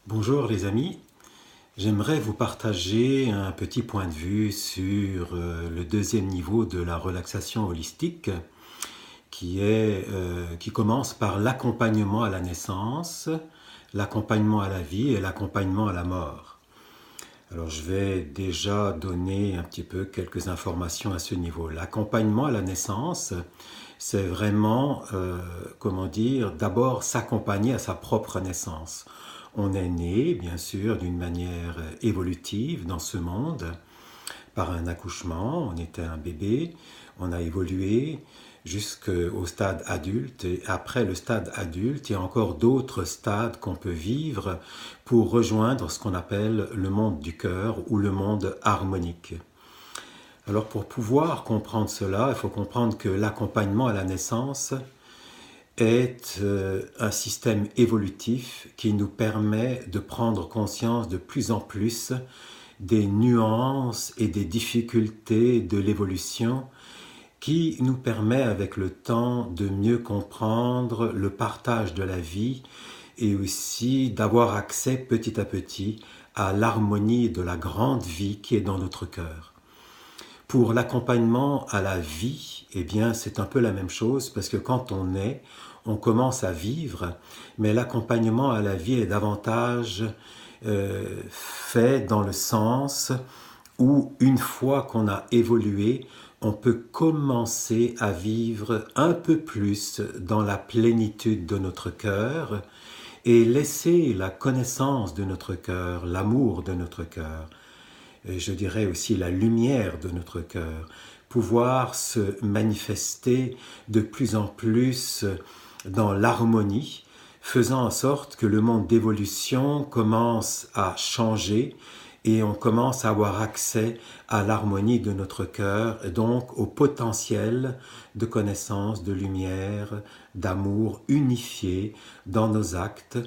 Bonjour les amis, j'aimerais vous partager un petit point de vue sur le deuxième niveau de la relaxation holistique qui commence par l'accompagnement à la naissance, l'accompagnement à la vie et l'accompagnement à la mort. Alors je vais déjà donner un petit peu quelques informations à ce niveau. L'accompagnement à la naissance, c'est vraiment, d'abord s'accompagner à sa propre naissance. On est né, bien sûr, d'une manière évolutive dans ce monde, par un accouchement, on était un bébé, on a évolué jusqu'au stade adulte, et après le stade adulte, il y a encore d'autres stades qu'on peut vivre pour rejoindre ce qu'on appelle le monde du cœur ou le monde harmonique. Alors pour pouvoir comprendre cela, il faut comprendre que l'accompagnement à la naissance est un système évolutif qui nous permet de prendre conscience de plus en plus des nuances et des difficultés de l'évolution qui nous permet avec le temps de mieux comprendre le partage de la vie et aussi d'avoir accès petit à petit à l'harmonie de la grande vie qui est dans notre cœur. Pour l'accompagnement à la vie, eh bien, c'est un peu la même chose parce que quand on est, on commence à vivre, mais l'accompagnement à la vie est davantage fait dans le sens où une fois qu'on a évolué, on peut commencer à vivre un peu plus dans la plénitude de notre cœur et laisser la connaissance de notre cœur, l'amour de notre cœur, et je dirais aussi la lumière de notre cœur, pouvoir se manifester de plus en plus dans l'harmonie, faisant en sorte que le monde d'évolution commence à changer et on commence à avoir accès à l'harmonie de notre cœur, et donc au potentiel de connaissance, de lumière, d'amour unifié dans nos actes,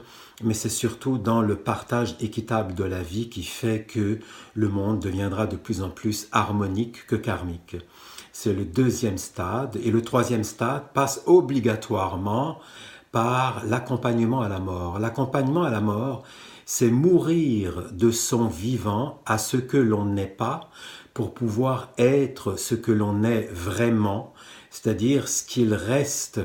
mais c'est surtout dans le partage équitable de la vie qui fait que le monde deviendra de plus en plus harmonique que karmique. C'est le deuxième stade, et le troisième stade passe obligatoirement par l'accompagnement à la mort. L'accompagnement à la mort, c'est mourir de son vivant à ce que l'on n'est pas pour pouvoir être ce que l'on est vraiment, c'est-à-dire ce qu'il reste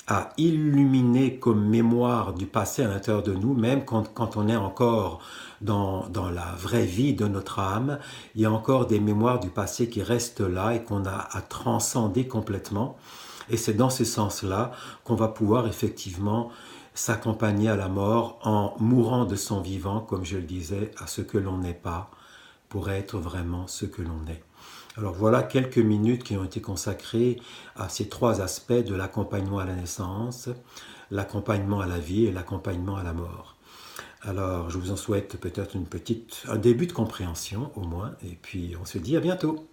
à illuminer comme mémoire du passé à l'intérieur de nous, même quand on est encore dans la vraie vie de notre âme, il y a encore des mémoires du passé qui restent là et qu'on a à transcender complètement. Et c'est dans ce sens-là qu'on va pouvoir effectivement s'accompagner à la mort en mourant de son vivant, comme je le disais, à ce que l'on n'est pas, pour être vraiment ce que l'on est. Alors voilà quelques minutes qui ont été consacrées à ces trois aspects de l'accompagnement à la naissance, l'accompagnement à la vie et l'accompagnement à la mort. Alors je vous en souhaite peut-être un début de compréhension au moins, et puis on se dit à bientôt.